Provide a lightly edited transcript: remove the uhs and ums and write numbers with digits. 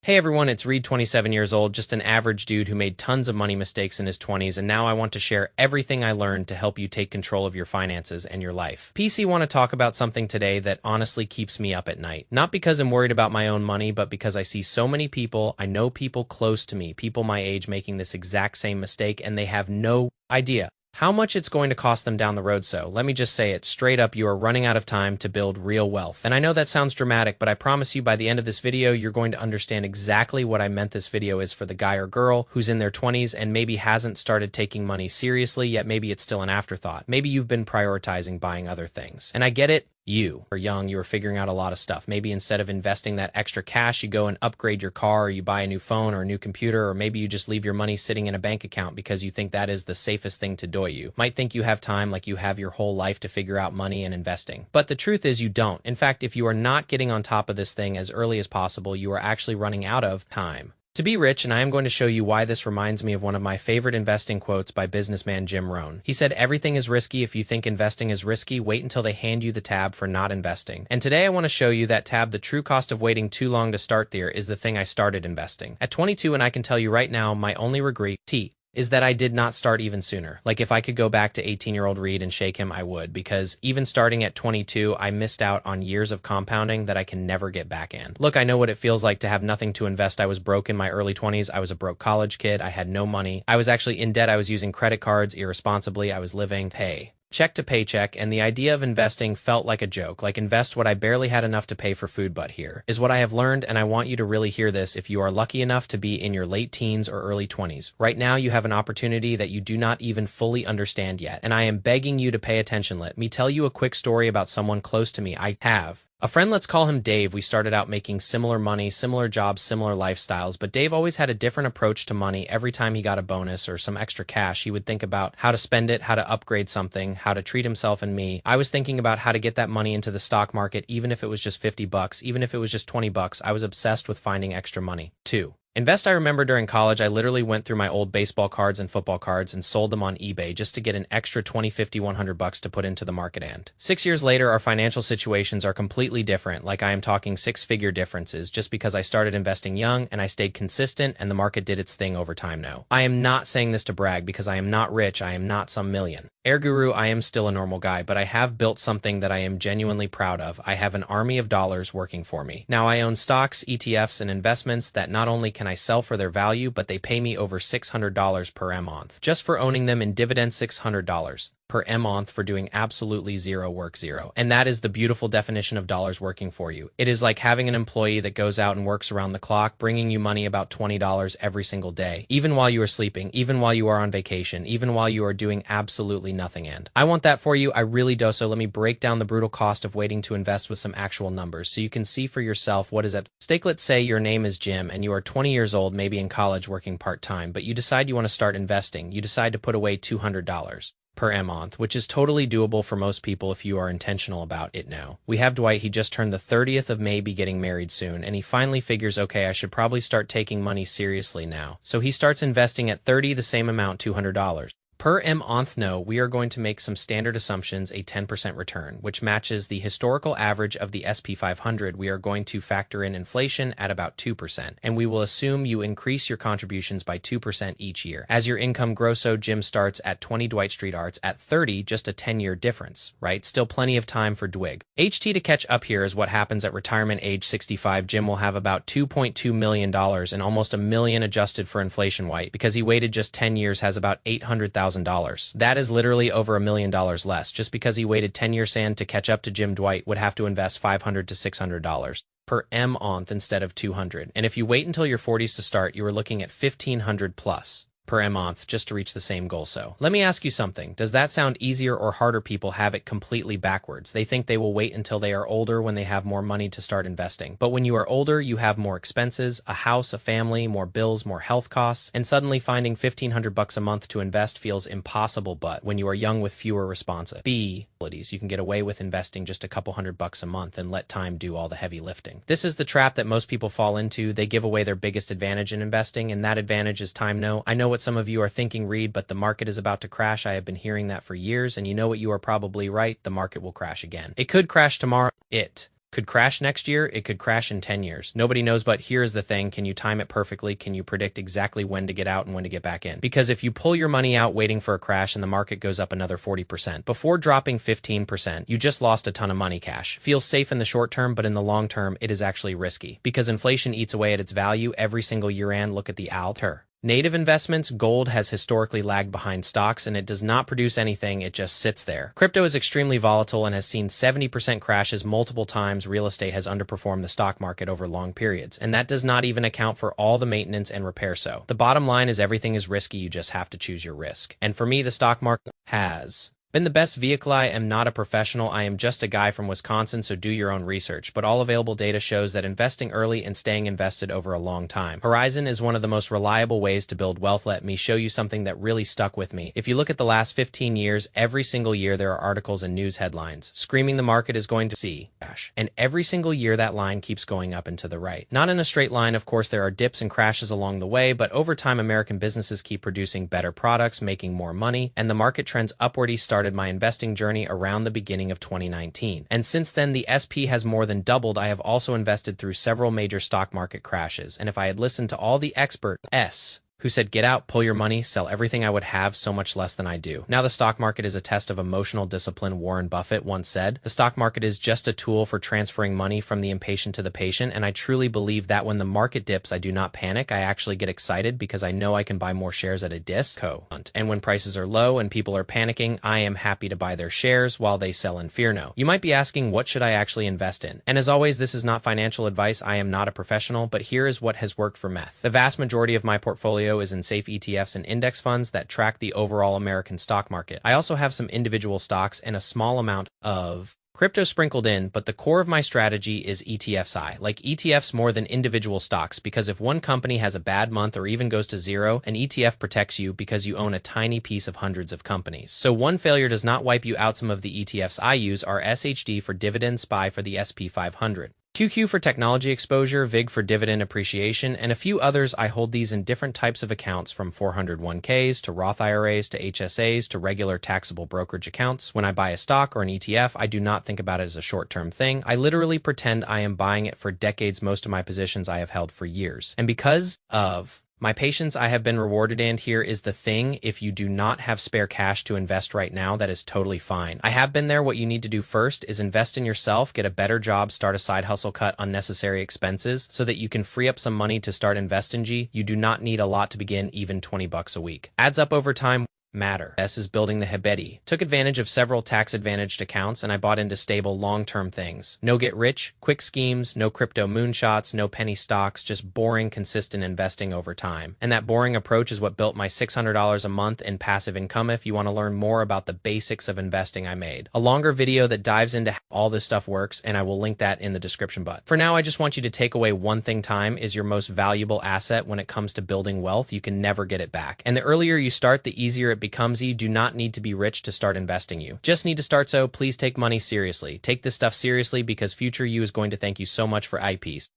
Hey everyone, it's Reed, 27 years old, just an average dude who made tons of money mistakes in his 20s, and now I want to share everything I learned to help you take control of your finances and your life. PC want to talk about something today that honestly keeps me up at night. Not because I'm worried about my own money, but because I see so many people, I know people close to me, people my age making this exact same mistake, and they have no idea how much it's going to cost them down the road. So let me just say it straight up, you are running out of time to build real wealth. And I know that sounds dramatic, but I promise you by the end of this video, you're going to understand exactly what I meant this video is for the guy or girl who's in their 20s and maybe hasn't started taking money seriously, yet maybe it's still an afterthought. Maybe you've been prioritizing buying other things. And I get it. You are young, you are figuring out a lot of stuff. Maybe instead of investing that extra cash, you go and upgrade your car, or you buy a new phone or a new computer, or maybe you just leave your money sitting in a bank account because you think that is the safest thing to do. You might think you have time, like you have your whole life to figure out money and investing. But the truth is you don't. In fact, if you are not getting on top of this thing as early as possible, you are actually running out of time to be rich, and I am going to show you why this reminds me of one of my favorite investing quotes by businessman Jim Rohn. He said, "Everything is risky. If you think investing is risky, wait until they hand you the tab for not investing." And today I want to show you that tab, the true cost of waiting too long to start there, is the thing I started investing at 22, and I can tell you right now, my only regret is that I did not start even sooner. Like if I could go back to 18-year-old Reed and shake him, I would, because even starting at 22, I missed out on years of compounding that I can never get back in. Look, I know what it feels like to have nothing to invest. I was broke in my early 20s. I was a broke college kid. I had no money. I was actually in debt. I was using credit cards irresponsibly. I was living check to paycheck, and the idea of investing felt like a joke, like invest what I barely had enough to pay for food. But here is what I have learned, and I want you to really hear this if you are lucky enough to be in your late teens or early 20s. Right now, you have an opportunity that you do not even fully understand yet, and I am begging you to pay attention. Let me tell you a quick story about someone close to me. I have a friend, let's call him Dave. We started out making similar money, similar jobs, similar lifestyles, but Dave always had a different approach to money. Every time he got a bonus or some extra cash, he would think about how to spend it, how to upgrade something, how to treat himself and me. I was thinking about how to get that money into the stock market, even if it was just 50 bucks, even if it was just 20 bucks. I was obsessed with finding extra money. 2. Invest. I remember during college, I literally went through my old baseball cards and football cards and sold them on eBay just to get an extra 20, 50, 100 bucks to put into the market. And 6 years later, our financial situations are completely different. Like I am talking six-figure differences just because I started investing young and I stayed consistent and the market did its thing over time. No, I am not saying this to brag because I am not rich. I am not some million Air Guru. I am still a normal guy, but I have built something that I am genuinely proud of. I have an army of dollars working for me. Now I own stocks, ETFs, and investments that not only can I sell for their value, but they pay me over $600 per month just for owning them in dividends. $600 per month for doing absolutely zero work. Zero. And that is the beautiful definition of dollars working for you. It is like having an employee that goes out and works around the clock, bringing you money about $20 every single day, even while you are sleeping, even while you are on vacation, even while you are doing absolutely nothing. And I want that for you. I really do. So let me break down the brutal cost of waiting to invest with some actual numbers so you can see for yourself what is at stake. Let's say your name is Jim and you are 20 years old, maybe in college working part-time, but you decide you want to start investing. You decide to put away $200 per month, which is totally doable for most people if you are intentional about it. Now, we have Dwight. He just turned the 30th of May, be getting married soon, and he finally figures, okay, I should probably start taking money seriously now. So he starts investing at 30, the same amount, $200 per month. No, we are going to make some standard assumptions, a 10% return, which matches the historical average of the SP 500. We are going to factor in inflation at about 2%, and we will assume you increase your contributions by 2% each year as your income grows. So Jim starts at 20, Dwight Street Arts at 30, just a 10-year difference, right? Still plenty of time for Dwight to catch up. Here is what happens at retirement age 65. Jim will have about $2.2 million and almost $1 million adjusted for inflation. White, because he waited just 10 years, has about $800,000. That is literally over $1 million less. Just because he waited 10 years and to catch up to Jim, Dwight would have to invest $500 to $600 per month instead of $200. And if you wait until your 40s to start, you are looking at $1,500 plus per month just to reach the same goal. So let me ask you something. Does that sound easier or harder? People have it completely backwards. They think they will wait until they are older when they have more money to start investing. But when you are older, you have more expenses, a house, a family, more bills, more health costs, and suddenly finding $1,500 a month to invest feels impossible. But when you are young with fewer responsibilities, you can get away with investing just a couple $100 a month and let time do all the heavy lifting. This is the trap that most people fall into. They give away their biggest advantage in investing, and that advantage is time. No, I know what some of you are thinking, Reed, but the market is about to crash. I have been hearing that for years, and you know what? You are probably right. The market will crash again. It could crash tomorrow. could crash next year, it could crash in 10 years. Nobody knows, but here's the thing. Can you time it perfectly? Can you predict exactly when to get out and when to get back in? Because if you pull your money out waiting for a crash and the market goes up another 40%, before dropping 15%, you just lost a ton of money. Cash feels safe in the short term, but in the long term, it is actually risky because inflation eats away at its value every single year. And look at the alter. Native investments, gold has historically lagged behind stocks and it does not produce anything, it just sits there. Crypto is extremely volatile and has seen 70% crashes multiple times. Real estate has underperformed the stock market over long periods, and that does not even account for all the maintenance and repair. So the bottom line is everything is risky, you just have to choose your risk. And for me, the stock market has been the best vehicle. I am not a professional. I am just a guy from Wisconsin, so do your own research. But all available data shows that investing early and staying invested over a long time. Horizon is one of the most reliable ways to build wealth. Let me show you something that really stuck with me. If you look at the last 15 years, every single year there are articles and news headlines screaming the market is going to see crash. And every single year that line keeps going up and to the right. Not in a straight line, of course, there are dips and crashes along the way, but over time American businesses keep producing better products, making more money, and the market trends upward. Started my investing journey around the beginning of 2019. And since then, the SP has more than doubled. I have also invested through several major stock market crashes. And if I had listened to all the experts who said, get out, pull your money, sell everything, I would have so much less than I do. Now the stock market is a test of emotional discipline. Warren Buffett once said, the stock market is just a tool for transferring money from the impatient to the patient. And I truly believe that when the market dips, I do not panic. I actually get excited because I know I can buy more shares at a discount. And when prices are low and people are panicking, I am happy to buy their shares while they sell in fear. No. You might be asking, what should I actually invest in? And as always, this is not financial advice. I am not a professional, but here is what has worked for meth. The vast majority of my portfolio is in safe ETFs and index funds that track the overall American stock market. I also have some individual stocks and a small amount of crypto sprinkled in, but the core of my strategy is ETFs. I like ETFs more than individual stocks because if one company has a bad month or even goes to zero, an ETF protects you because you own a tiny piece of hundreds of companies. So one failure does not wipe you out. Some of the ETFs I use are SHD for dividend, SPY for the SP 500. QQ for technology exposure, VIG for dividend appreciation, and a few others. I hold these in different types of accounts from 401ks to Roth IRAs to HSAs to regular taxable brokerage accounts. When I buy a stock or an ETF, I do not think about it as a short-term thing. I literally pretend I am buying it for decades. Most of my positions I have held for years. And because of my patience, I have been rewarded. And here is the thing. If you do not have spare cash to invest right now, that is totally fine. I have been there. What you need to do first is invest in yourself, get a better job, start a side hustle, cut unnecessary expenses so that you can free up some money to start investing. You do not need a lot to begin, even $20 a week. Adds up over time. Matter. S is building the Hebedi. Took advantage of several tax-advantaged accounts and I bought into stable long-term things. No get rich, quick schemes, no crypto moonshots, no penny stocks, just boring, consistent investing over time. And that boring approach is what built my $600 a month in passive income. If you want to learn more about the basics of investing, I made a longer video that dives into how all this stuff works, and I will link that in the description. But for now, I just want you to take away one thing. Time is your most valuable asset when it comes to building wealth. You can never get it back. And the earlier you start, the easier it becomes. You do not need to be rich to start investing. You just need to start. So please take money seriously. Take this stuff seriously because future you is going to thank you so much for eyepiece.